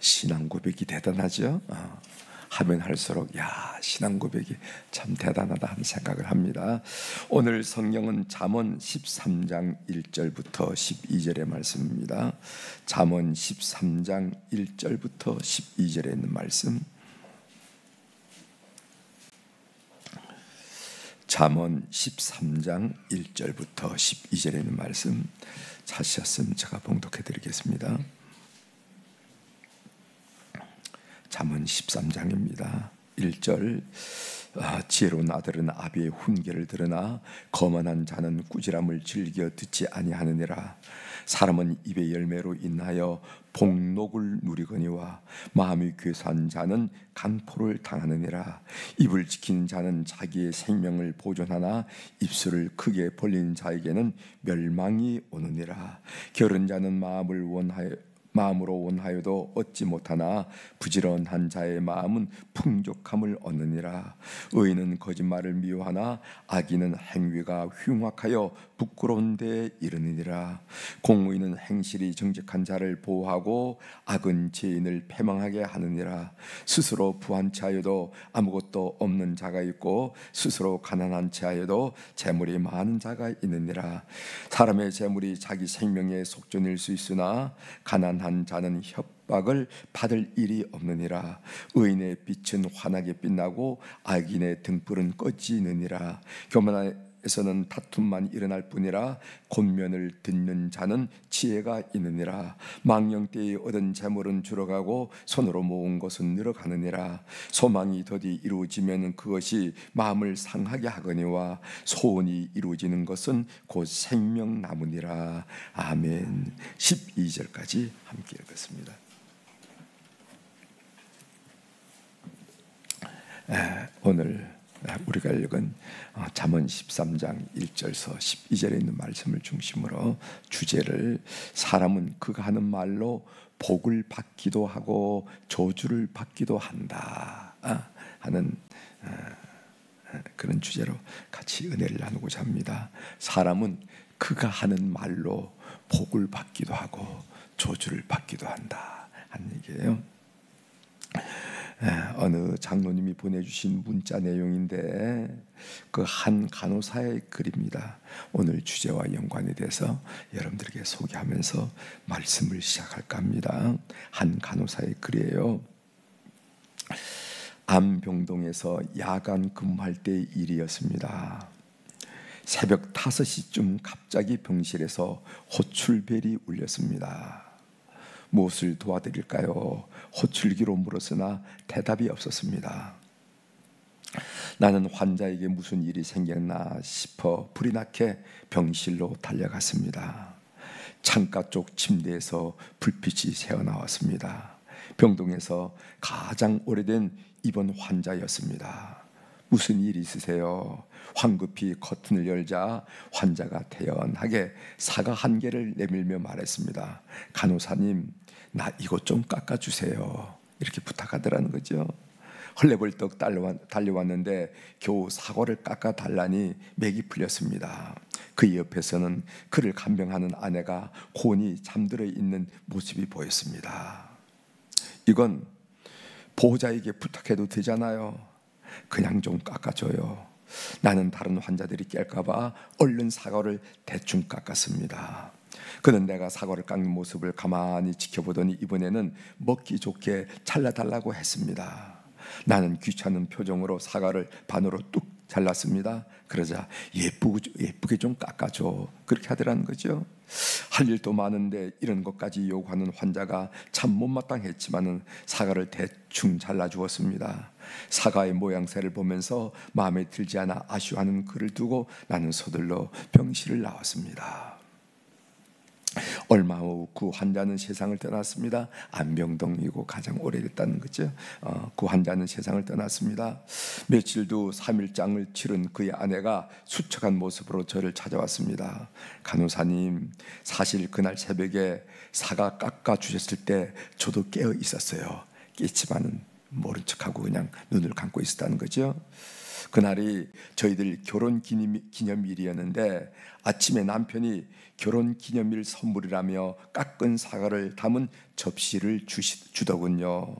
신앙 고백이 대단하죠. 하면 할수록 신앙 고백이 참 대단하다 하는 생각을 합니다. 오늘 성경은 잠언 13장 1절부터 12절의 말씀입니다. 잠언 13장 1절부터 12절에 있는 말씀. 잠언 13장 1절부터 12절에 있는 말씀 찾으셨으면 제가 봉독해 드리겠습니다. 잠언 13장입니다. 1절. 지혜로운 아들은 아비의 훈계를 들으나 거만한 자는 꾸지람을 즐겨 듣지 아니하느니라. 사람은 입의 열매로 인하여 복록을 누리거니와 마음이 괴수한 자는 강포를 당하느니라. 입을 지키는 자는 자기의 생명을 보존하나 입술을 크게 벌린 자에게는 멸망이 오느니라. 게으른 자는 마음으로 원하여도 얻지 못하나 부지런한 자의 마음은 풍족함을 얻느니라. 의인은 거짓말을 미워하나 악인은 행위가 흉악하여 부끄러운 데에 이르느니라. 공의는 행실이 정직한 자를 보호하고 악은 죄인을 패망하게 하느니라. 스스로 부한 체하여도 아무것도 없는 자가 있고 스스로 가난한 체하여도 재물이 많은 자가 있느니라. 사람의 재물이 자기 생명의 속전일 수 있으나 가난한 자는 협박을 받을 일이 없느니라. 의인의 빛은 환하게 빛나고 악인의 등불은 꺼지느니라. 교만에서는 다툼만 일어날 뿐이라 권면을 듣는 자는 지혜가 있느니라. 망령 때에 얻은 재물은 줄어가고 손으로 모은 것은 늘어가느니라. 소망이 더디 이루어지면 그것이 마음을 상하게 하거니와 소원이 이루어지는 것은 곧 생명나무니라. 아멘. 12절까지 함께 읽겠습니다. 오늘 우리가 읽은 잠언 13장 1절서 12절에 있는 말씀을 중심으로 주제를 사람은 그가 하는 말로 복을 받기도 하고 저주를 받기도 한다 하는 그런 주제로 같이 은혜를 나누고자 합니다. 사람은 그가 하는 말로 복을 받기도 하고 저주를 받기도 한다 하는 얘기예요. 어느 장로님이 보내주신 문자 내용인데 그 한 간호사의 글입니다. 오늘 주제와 연관이 돼서 여러분들에게 소개하면서 말씀을 시작할까 합니다. 한 간호사의 글이에요. 안병동에서 야간 근무할 때의 일이었습니다. 새벽 5시쯤 갑자기 병실에서 호출벨이 울렸습니다. 무엇을 도와드릴까요? 호출기로 물었으나 대답이 없었습니다. 나는 환자에게 무슨 일이 생겼나 싶어 불이 나게 병실로 달려갔습니다. 창가 쪽 침대에서 불빛이 새어나왔습니다. 병동에서 가장 오래된 입원 환자였습니다. 무슨 일 있으세요? 황급히 커튼을 열자 환자가 태연하게 사과 한 개를 내밀며 말했습니다. 간호사님, 나 이것 좀 깎아주세요. 이렇게 부탁하더라는 거죠. 헐레벌떡 달려왔는데 겨우 사과를 깎아달라니 맥이 풀렸습니다. 그 옆에서는 그를 간병하는 아내가 곤히 잠들어 있는 모습이 보였습니다. 이건 보호자에게 부탁해도 되잖아요. 그냥 좀 깎아줘요. 나는 다른 환자들이 깰까봐 얼른 사과를 대충 깎았습니다. 그는 내가 사과를 깎는 모습을 가만히 지켜보더니 이번에는 먹기 좋게 잘라달라고 했습니다. 나는 귀찮은 표정으로 사과를 반으로 뚝 잘랐습니다. 그러자 예쁘게 좀 깎아줘, 그렇게 하더라는 거죠. 할 일도 많은데 이런 것까지 요구하는 환자가 참 못마땅했지만은 사과를 대충 잘라주었습니다. 사과의 모양새를 보면서 마음에 들지 않아 아쉬워하는 그를 두고 나는 서둘러 병실을 나왔습니다. 얼마 후 그 환자는 세상을 떠났습니다. 안병동이고 가장 오래됐다는 거죠. 그 환자는 세상을 떠났습니다. 며칠 후 3일장을 치른 그의 아내가 수척한 모습으로 저를 찾아왔습니다. 간호사님, 사실 그날 새벽에 사과 깎아주셨을 때 저도 깨어 있었어요. 깨지만은 모른 척하고 그냥 눈을 감고 있었다는 거죠. 그날이 저희들 결혼 기념일이었는데 아침에 남편이 결혼 기념일 선물이라며 깎은 사과를 담은 접시를 주더군요.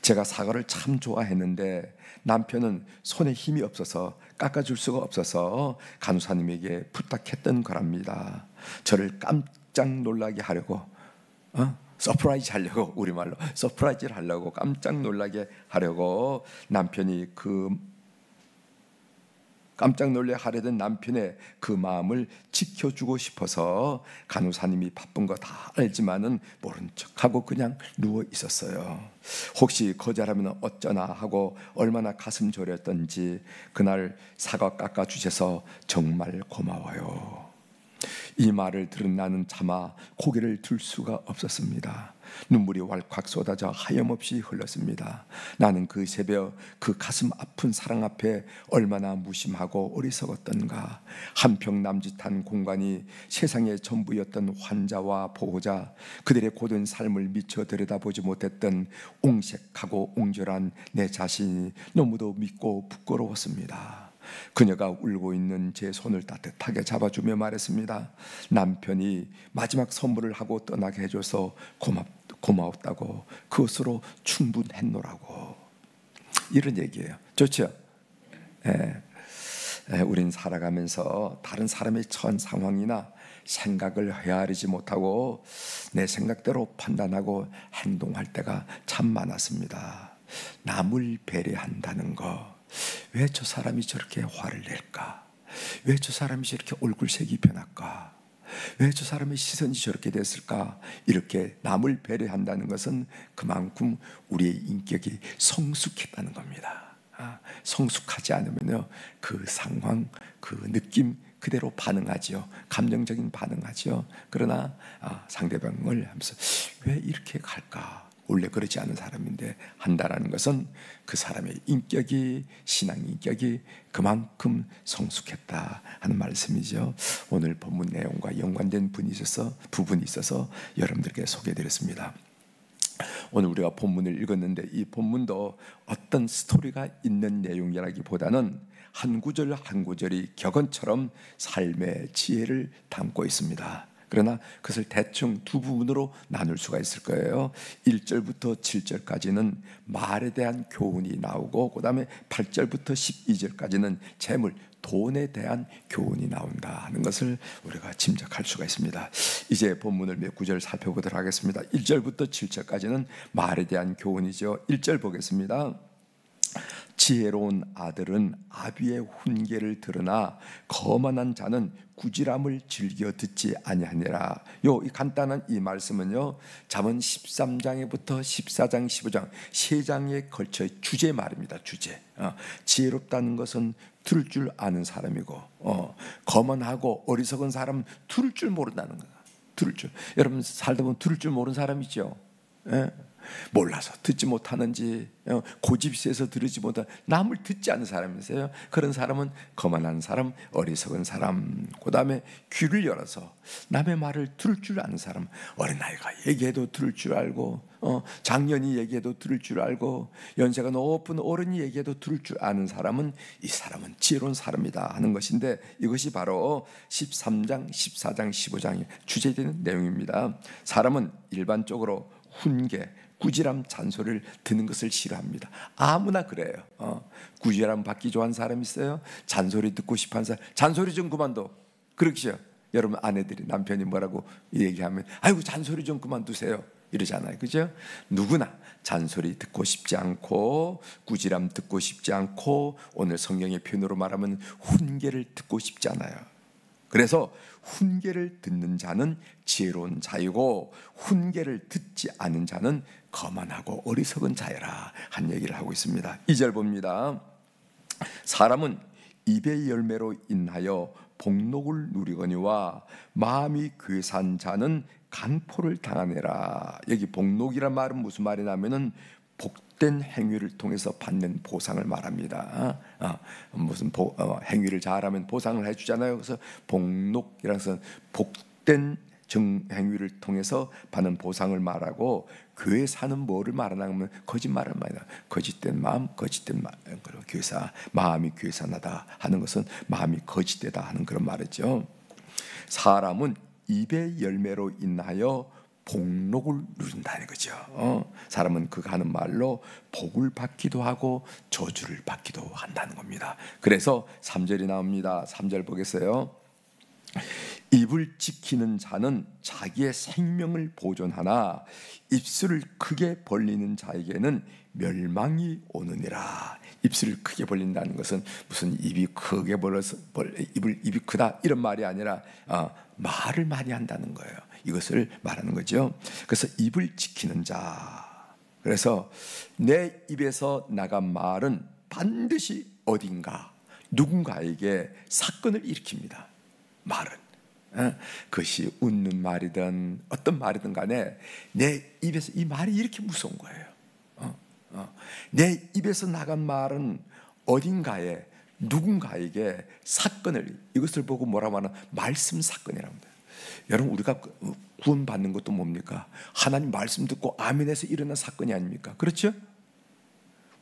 제가 사과를 참 좋아했는데 남편은 손에 힘이 없어서 깎아줄 수가 없어서 간호사님에게 부탁했던 거랍니다. 저를 깜짝 놀라게 하려고 서프라이즈 하려고, 우리말로 서프라이즈를 하려고, 깜짝 놀라게 하려고 깜짝 놀래 하려던 남편의 그 마음을 지켜주고 싶어서 간호사님이 바쁜 거 다 알지만은 모른 척하고 그냥 누워 있었어요. 혹시 거절하면 어쩌나 하고 얼마나 가슴 졸였던지 그날 사과 깎아 주셔서 정말 고마워요. 이 말을 들은 나는 차마 고개를 들 수가 없었습니다. 눈물이 왈칵 쏟아져 하염없이 흘렀습니다. 나는 그 새벽 그 가슴 아픈 사랑 앞에 얼마나 무심하고 어리석었던가. 한평 남짓한 공간이 세상의 전부였던 환자와 보호자, 그들의 고된 삶을 미처 들여다보지 못했던 옹색하고 옹졸한 내 자신이 너무도 믿고 부끄러웠습니다. 그녀가 울고 있는 제 손을 따뜻하게 잡아주며 말했습니다. 남편이 마지막 선물을 하고 떠나게 해줘서 고마웠다고, 그것으로 충분했노라고. 이런 얘기예요. 좋죠? 우린 살아가면서 다른 사람의 처한 상황이나 생각을 헤아리지 못하고 내 생각대로 판단하고 행동할 때가 참 많았습니다. 남을 배려한다는 거, 왜 저 사람이 저렇게 화를 낼까? 왜 저 사람이 저렇게 얼굴색이 변할까? 왜 저 사람의 시선이 저렇게 됐을까? 이렇게 남을 배려한다는 것은 그만큼 우리의 인격이 성숙했다는 겁니다. 성숙하지 않으면요, 그 상황, 그 느낌 그대로 반응하지요. 감정적인 반응하지요. 그러나 상대방을 하면서 왜 이렇게 갈까? 원래 그렇지 않은 사람인데 한다라는 것은 그 사람의 인격이, 신앙 인격이 그만큼 성숙했다 하는 말씀이죠. 오늘 본문 내용과 연관된 부분이 있어서 여러분들께 소개해드렸습니다. 오늘 우리가 본문을 읽었는데 이 본문도 어떤 스토리가 있는 내용이라기보다는 한 구절 한 구절이 격언처럼 삶의 지혜를 담고 있습니다. 그러나 그것을 대충 두 부분으로 나눌 수가 있을 거예요. 1절부터 7절까지는 말에 대한 교훈이 나오고, 그 다음에 8절부터 12절까지는 재물, 돈에 대한 교훈이 나온다 하는 것을 우리가 짐작할 수가 있습니다. 이제 본문을 몇 구절 살펴보도록 하겠습니다. 1절부터 7절까지는 말에 대한 교훈이죠. 1절 보겠습니다. 지혜로운 아들은 아비의 훈계를 들으나 거만한 자는 꾸지람을 즐겨 듣지 아니하니라. 이 간단한 이 말씀은요, 잠언 13장에부터 14장, 15장 세 장에 걸쳐 주제 말입니다. 주제. 지혜롭다는 것은 들을 줄 아는 사람이고, 거만하고 어리석은 사람은 들을 줄 모른다는 거예요. 들을 줄. 여러분 살다 보면 들을 줄 모르는 사람 있죠. 몰라서 듣지 못하는지, 고집이 세서 들으지 못한, 남을 듣지 않는 사람이 있어요. 그런 사람은 거만한 사람, 어리석은 사람. 그 다음에 귀를 열어서 남의 말을 들을 줄 아는 사람, 어린아이가 얘기해도 들을 줄 알고, 장년이 얘기해도 들을 줄 알고, 연세가 높은 어른이 얘기해도 들을 줄 아는 사람은, 이 사람은 지혜로운 사람이다 하는 것인데, 이것이 바로 13장, 14장, 15장의 주제되는 내용입니다. 사람은 일반적으로 훈계, 꾸지람, 잔소리를 듣는 것을 싫어합니다. 아무나 그래요. 꾸지람 받기 좋아하는 사람 있어요? 잔소리 듣고 싶어하는 사람, 잔소리 좀 그만둬. 그렇죠? 여러분 아내들이 남편이 뭐라고 얘기하면 아이고 잔소리 좀 그만두세요 이러잖아요. 그죠? 누구나 잔소리 듣고 싶지 않고, 꾸지람 듣고 싶지 않고, 오늘 성경의 표현으로 말하면 훈계를 듣고 싶지 않아요. 그래서 훈계를 듣는 자는 지혜로운 자이고, 훈계를 듣지 않은 자는 거만하고 어리석은 자여라 한 얘기를 하고 있습니다. 2절 봅니다. 사람은 입의 열매로 인하여 복록을 누리거니와 마음이 괴산 자는 간포를 당하느라. 여기 복록이란 말은 무슨 말이냐면은 복된 행위를 통해서 받는 보상을 말합니다. 무슨 행위를 잘하면 보상을 해주잖아요. 그래서 복록이라서 복된 정행위를 통해서 받는 보상을 말하고, 교회 사는 뭐를 말하냐면 거짓말을 말이다. 거짓된 마음, 거짓된 말, 교사 마음이 교사나다 하는 것은 마음이 거짓되다 하는 그런 말이죠. 사람은 입의 열매로 인하여 복록을 누린다는 거죠. 사람은 그가 하는 말로 복을 받기도 하고 저주를 받기도 한다는 겁니다. 그래서 3절이 나옵니다. 3절 보겠어요. 입을 지키는 자는 자기의 생명을 보존하나 입술을 크게 벌리는 자에게는 멸망이 오느니라. 입술을 크게 벌린다는 것은 무슨 입이 크게 벌어서 입이 크다 이런 말이 아니라 말을 많이 한다는 거예요. 이것을 말하는 거죠. 그래서 입을 지키는 자. 그래서 내 입에서 나간 말은 반드시 어딘가 누군가에게 사건을 일으킵니다. 말은 그것이 웃는 말이든 어떤 말이든 간에 내 입에서 이 말이 이렇게 무서운 거예요. 내 입에서 나간 말은 어딘가에 누군가에게 사건을, 이것을 보고 뭐라고 하나 말씀 사건이라고 합니다. 여러분, 우리가 구원받는 것도 뭡니까? 하나님 말씀 듣고 아멘해서 일어난 사건이 아닙니까? 그렇죠?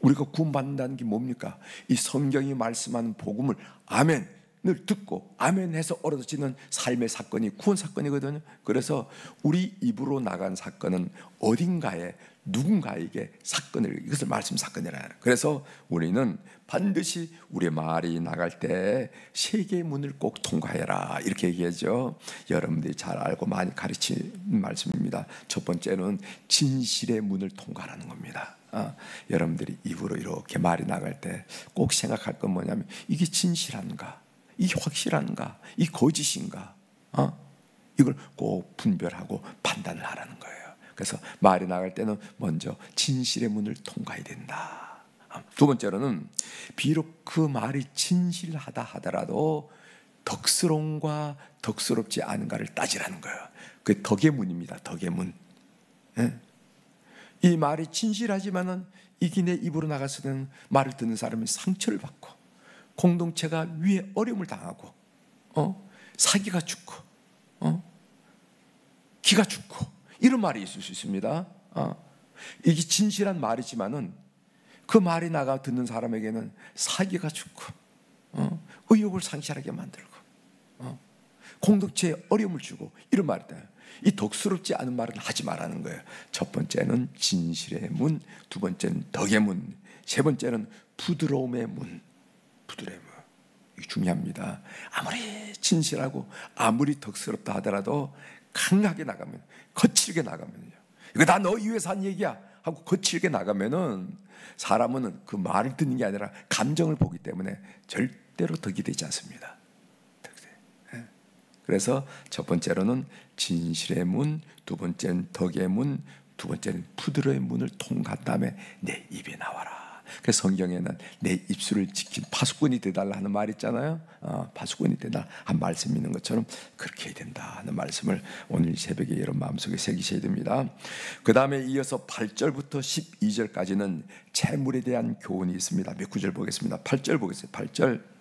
우리가 구원받는다는 게 뭡니까? 이 성경이 말씀하는 복음을 아멘을 듣고 아멘해서 얻어지는 삶의 사건이 구원 사건이거든요. 그래서 우리 입으로 나간 사건은 어딘가에 누군가에게 사건을, 이것을 말씀 사건이라 해요. 그래서 우리는 반드시 우리의 말이 나갈 때 세 개의 문을 꼭 통과해라 이렇게 얘기하죠. 여러분들이 잘 알고 많이 가르치는 말씀입니다. 첫 번째는 진실의 문을 통과하는 겁니다. 여러분들이 입으로 이렇게 말이 나갈 때 꼭 생각할 건 뭐냐면 이게 진실한가, 이게 확실한가, 이 거짓인가, 이걸 꼭 분별하고 판단을 하라는 거예요. 그래서 말이 나갈 때는 먼저 진실의 문을 통과해야 된다. 두 번째로는 비록 그 말이 진실하다 하더라도 덕스러움과 덕스럽지 않은가를 따지라는 거예요. 그게 덕의 문입니다. 덕의 문. 이 말이 진실하지만은 이게 내 입으로 나갔을 때는 말을 듣는 사람이 상처를 받고 공동체가 위에 어려움을 당하고 사기가 죽고 기가 죽고 이런 말이 있을 수 있습니다. 이게 진실한 말이지만은 그 말이 나가 듣는 사람에게는 사기가 죽고 의욕을 상실하게 만들고 공동체에 어려움을 주고 이런 말이다. 이 덕스럽지 않은 말은 하지 말라는 거예요. 첫 번째는 진실의 문, 두 번째는 덕의 문, 세 번째는 부드러움의 문. 부드러움. 이게 중요합니다. 아무리 진실하고 아무리 덕스럽다 하더라도 강하게 나가면, 거칠게 나가면요, 이거 다 너 위해서 한 얘기야 하고 거칠게 나가면은 사람은 그 말을 듣는 게 아니라 감정을 보기 때문에 절대로 덕이 되지 않습니다. 그래서 첫 번째로는 진실의 문, 두 번째는 덕의 문, 두 번째는 부드러운 문을 통과한 다음에 내 입에 나와라. 그래서 성경에는 내 입술을 지킨 파수꾼이 되달라 하는 말 있잖아요. 파수꾼이 되달라 한 말씀이 있는 것처럼 그렇게 해야 된다 하는 말씀을 오늘 새벽에 여러분 마음속에 새기셔야 됩니다. 그 다음에 이어서 8절부터 12절까지는 재물에 대한 교훈이 있습니다. 몇 구절 보겠습니다. 8절 보겠습니다. 8절.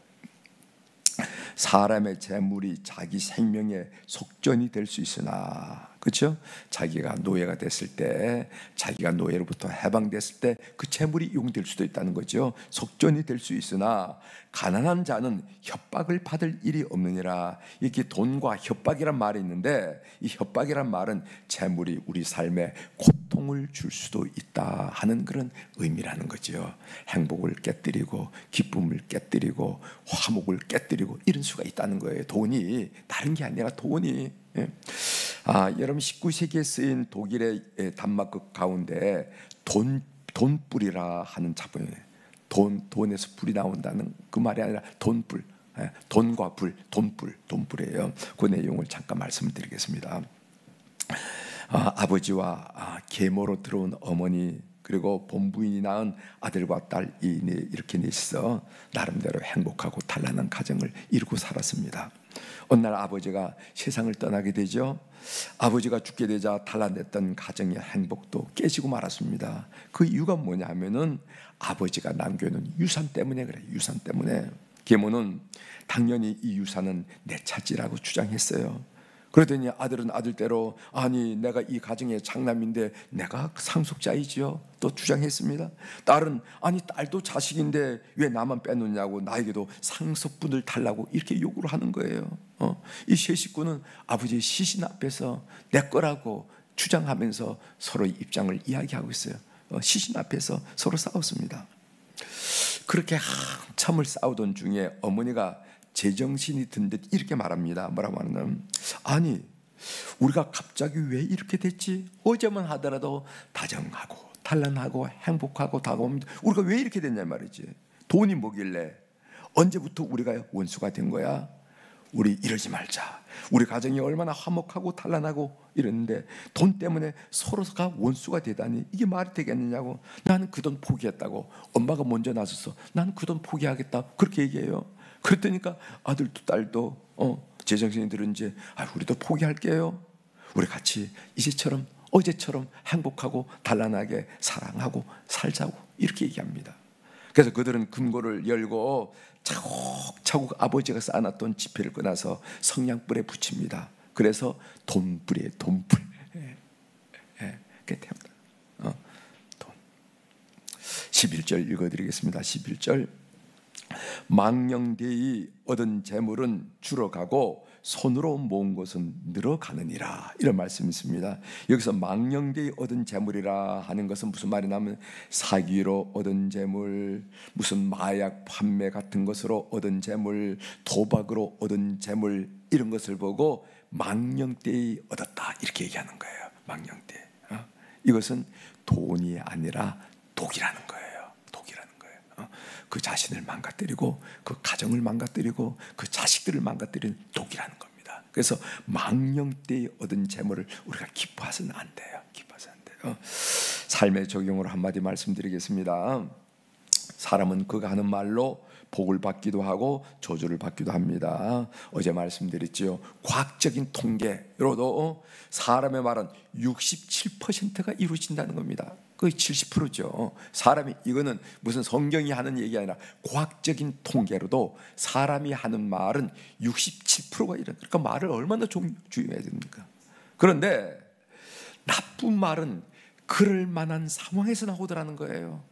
사람의 재물이 자기 생명의 속전이 될 수 있으나, 그렇죠? 자기가 노예가 됐을 때, 자기가 노예로부터 해방됐을 때 그 재물이 이용될 수도 있다는 거죠. 속전이 될 수 있으나 가난한 자는 협박을 받을 일이 없느니라. 이렇게 돈과 협박이란 말이 있는데 이 협박이란 말은 재물이 우리 삶에 고통을 줄 수도 있다 하는 그런 의미라는 거죠. 행복을 깨뜨리고 기쁨을 깨뜨리고 화목을 깨뜨리고 이런 수가 있다는 거예요. 돈이 다른 게 아니라 돈이. 여러분 19세기에 쓰인 독일의 단막극 가운데 돈불이라 하는 작품이에요. 돈에서 불이 나온다는 그 말이 아니라 돈불, 돈과 불, 돈불이에요. 그 내용을 잠깐 말씀드리겠습니다. 아버지와 계모로 들어온 어머니 그리고 본부인이 낳은 아들과 딸이 이렇게 넷이서 나름대로 행복하고 단란한 가정을 이루고 살았습니다. 어느 날 아버지가 세상을 떠나게 되죠. 아버지가 죽게 되자 단란했던 가정의 행복도 깨지고 말았습니다. 그 이유가 뭐냐 하면은 아버지가 남겨놓은 유산 때문에 그래요. 유산 때문에. 계모는 당연히 이 유산은 내 차지라고 주장했어요. 그러더니 아들은 아들대로 아니 내가 이 가정의 장남인데 내가 상속자이지요 또 주장했습니다. 딸은 아니 딸도 자식인데 왜 나만 빼놓냐고 나에게도 상속분을 달라고 이렇게 요구를 하는 거예요. 이 세 식구는 아버지의 시신 앞에서 내 거라고 주장하면서 서로의 입장을 이야기하고 있어요. 시신 앞에서 서로 싸웠습니다. 그렇게 한참을 싸우던 중에 어머니가 제정신이 든 듯 이렇게 말합니다. 뭐라고 하냐면 아니 우리가 갑자기 왜 이렇게 됐지? 어제만 하더라도 다정하고 단란하고 행복하고 다가옵니다. 우리가 왜 이렇게 됐냐 말이지. 돈이 뭐길래 언제부터 우리가 원수가 된 거야? 우리 이러지 말자. 우리 가정이 얼마나 화목하고 단란하고 이랬는데 돈 때문에 서로가 원수가 되다니 이게 말이 되겠느냐고. 나는 그 돈 포기했다고. 엄마가 먼저 나서서 나는 그 돈 포기하겠다 그렇게 얘기해요. 그랬더니까 아들도 딸도 제정신이 들은지 우리도 포기할게요. 우리 같이 이제처럼 어제처럼 행복하고 단란하게 사랑하고 살자고 이렇게 얘기합니다. 그래서 그들은 금고를 열고 차곡차곡 아버지가 쌓아놨던 지폐를 꺼내서 성냥불에 붙입니다. 그래서 돈불이에요. 돈불. 그게 됩니다. 돈. 11절 읽어드리겠습니다. 11절 망령되이 얻은 재물은 줄어가고 손으로 모은 것은 늘어가느니라 이런 말씀이 있습니다. 여기서 망령되이 얻은 재물이라 하는 것은 무슨 말이냐면 사기로 얻은 재물, 무슨 마약 판매 같은 것으로 얻은 재물, 도박으로 얻은 재물 이런 것을 보고 망령되이 얻었다 이렇게 얘기하는 거예요. 망령되이. 이것은 돈이 아니라 독이라는 거예요. 그 자신을 망가뜨리고 그 가정을 망가뜨리고 그 자식들을 망가뜨리는 독이라는 겁니다. 그래서 망령되이 얻은 재물을 우리가 기뻐해서는 안 돼요. 기뻐해서는 안 돼요. 삶의 적용으로 한마디 말씀드리겠습니다. 사람은 그가 하는 말로 복을 받기도 하고 저주를 받기도 합니다. 어제 말씀드렸죠. 과학적인 통계로도 사람의 말은 67%가 이루어진다는 겁니다. 거의 70%죠. 사람이 이거는 무슨 성경이 하는 얘기 아니라 과학적인 통계로도 사람이 하는 말은 67%가 이런. 그러니까 말을 얼마나 조심해야 됩니까? 그런데 나쁜 말은 그럴 만한 상황에서 나오더라는 거예요.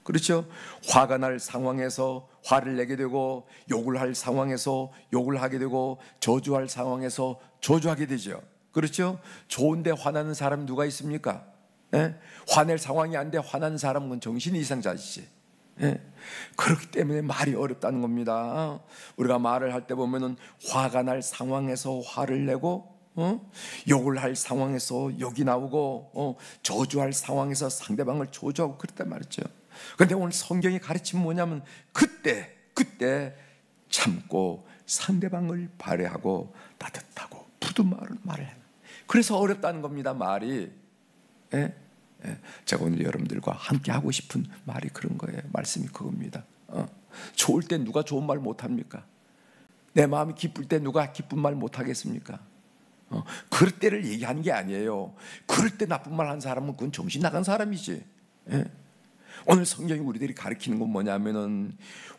그렇죠? 화가 날 상황에서 화를 내게 되고 욕을 할 상황에서 욕을 하게 되고 저주할 상황에서 저주하게 되죠. 그렇죠? 좋은데 화나는 사람 누가 있습니까? 화낼 상황이 안 돼 화나는 사람은 정신이 이상자이지. 그렇기 때문에 말이 어렵다는 겁니다. 우리가 말을 할 때 보면은 화가 날 상황에서 화를 내고 욕을 할 상황에서 욕이 나오고 저주할 상황에서 상대방을 저주하고 그랬단 말이죠. 그런데 오늘 성경이 가르치면 뭐냐면 그때 참고 상대방을 발휘하고 따뜻하고 부드운 말을 해요. 그래서 어렵다는 겁니다. 말이. 제가 오늘 여러분들과 함께 하고 싶은 말이 그런 거예요. 말씀이 그겁니다. 좋을 때 누가 좋은 말 못합니까? 내 마음이 기쁠 때 누가 기쁜 말 못하겠습니까? 그럴 때를 얘기하는 게 아니에요. 그럴 때 나쁜 말 한 사람은 그건 정신 나간 사람이지. 오늘 성경이 우리들이 가르치는 건 뭐냐면은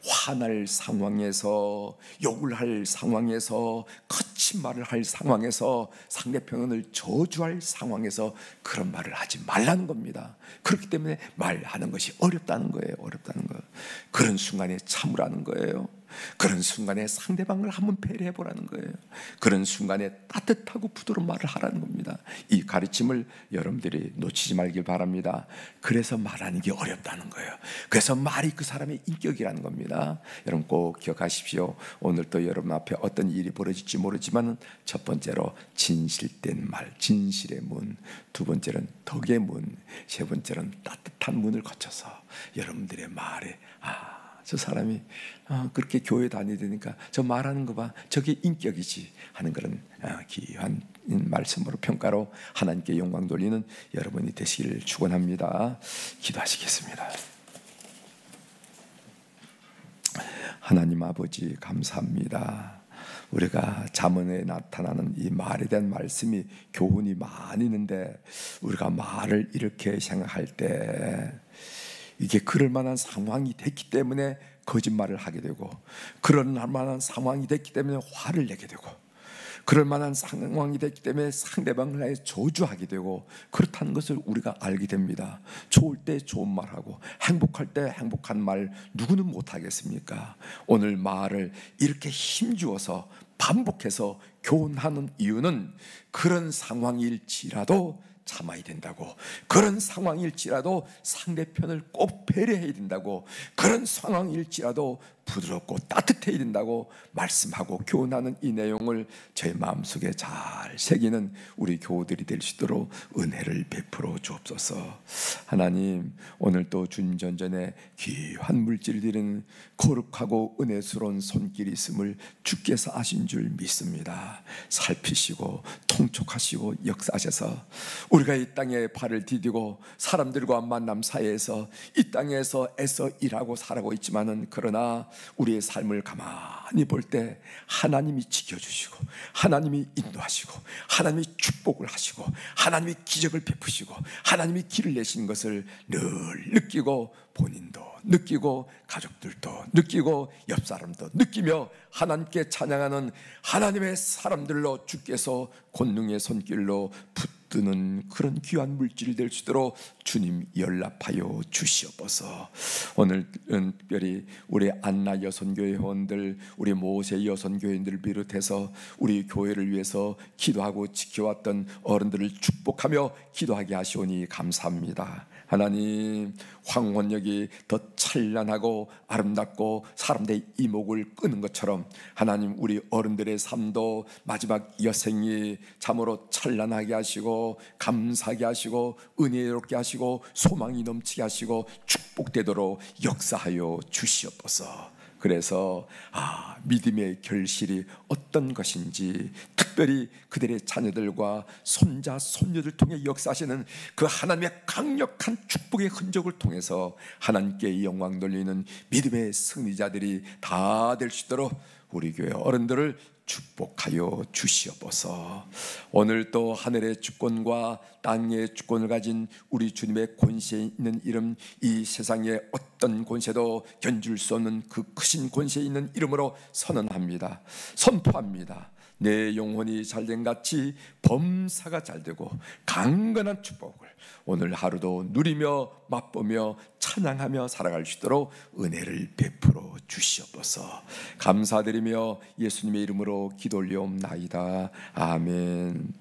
화날 상황에서 욕을 할 상황에서 거친 말을 할 상황에서 상대편을 저주할 상황에서 그런 말을 하지 말라는 겁니다. 그렇기 때문에 말하는 것이 어렵다는 거예요. 어렵다는 거. 그런 순간에 참으라는 거예요. 그런 순간에 상대방을 한번 배려해 보라는 거예요. 그런 순간에 따뜻하고 부드러운 말을 하라는 겁니다. 이 가르침을 여러분들이 놓치지 말길 바랍니다. 그래서 말하는 게 어렵다는 거예요. 그래서 말이 그 사람의 인격이라는 겁니다. 여러분 꼭 기억하십시오. 오늘 또 여러분 앞에 어떤 일이 벌어질지 모르지만 첫 번째로 진실된 말, 진실의 문, 두 번째는 덕의 문, 세 번째는 따뜻한 문을 거쳐서 여러분들의 말에 저 사람이 그렇게 교회 다니니까 저 말하는 거 봐, 저게 인격이지 하는 그런 귀한 말씀으로 평가로 하나님께 영광 돌리는 여러분이 되시기를 축원합니다. 기도하시겠습니다. 하나님 아버지 감사합니다. 우리가 잠언에 나타나는 이 말에 대한 말씀이 교훈이 많이 있는데 우리가 말을 이렇게 생각할 때 이게 그럴 만한 상황이 됐기 때문에 거짓말을 하게 되고 그럴 만한 상황이 됐기 때문에 화를 내게 되고 그럴 만한 상황이 됐기 때문에 상대방을 향해 저주하게 되고 그렇다는 것을 우리가 알게 됩니다. 좋을 때 좋은 말하고 행복할 때 행복한 말 누구는 못하겠습니까? 오늘 말을 이렇게 힘주어서 반복해서 교훈하는 이유는 그런 상황일지라도 참아야 된다고, 그런 상황일지라도 상대편을 꼭 배려해야 된다고, 그런 상황일지라도 부드럽고 따뜻해야 된다고 말씀하고 교훈하는 이 내용을 제 마음속에 잘 새기는 우리 교우들이 될 수 있도록 은혜를 베풀어 주옵소서. 하나님, 오늘 또 주님 전전에 귀한 물질을 드리는 거룩하고 은혜스러운 손길이 있음을 주께서 아신 줄 믿습니다. 살피시고 통촉하시고 역사하셔서 우리가 이 땅에 발을 디디고 사람들과 만남 사이에서 이 땅에서 애써 일하고 살아고 있지만은, 그러나 우리의 삶을 가만히 볼 때 하나님이 지켜주시고 하나님이 인도하시고 하나님이 축복을 하시고 하나님이 기적을 베푸시고 하나님이 길을 내시는 것을 늘 느끼고 본인도 느끼고 가족들도 느끼고 옆 사람도 느끼며 하나님께 찬양하는 하나님의 사람들로 주께서 권능의 손길로 붙드는 그런 귀한 물질이 될 수 있도록 주님 연락하여 주시옵소서. 오늘은 특별히 우리 안나 여선교회 회원들, 우리 모세 여선교회인들을 비롯해서 우리 교회를 위해서 기도하고 지켜왔던 어른들을 축복하며 기도하게 하시오니 감사합니다. 하나님, 황혼역이 더 찬란하고 아름답고 사람들의 이목을 끄는 것처럼 하나님, 우리 어른들의 삶도 마지막 여생이 참으로 찬란하게 하시고 감사하게 하시고 은혜롭게 하시고 소망이 넘치게 하시고 축복되도록 역사하여 주시옵소서. 그래서 믿음의 결실이 어떤 것인지, 특별히 그들의 자녀들과 손자 손녀들 통해 역사하시는 그 하나님의 강력한 축복의 흔적을 통해서 하나님께 영광 돌리는 믿음의 승리자들이 다 될 수 있도록 우리 교회 어른들을 축복하여 주시옵소서. 오늘 또 하늘의 주권과 땅의 주권을 가진 우리 주님의 권세에 있는 이름, 이 세상에 어떤 권세도 견줄 수 없는 그 크신 권세에 있는 이름으로 선언합니다. 선포합니다. 내 영혼이 잘된 같이 범사가 잘되고 강건한 축복을 오늘 하루도 누리며 맛보며 찬양하며 살아갈 수 있도록 은혜를 베풀어 주시옵소서. 감사드리며 예수님의 이름으로 기도 올리옵나이다. 아멘.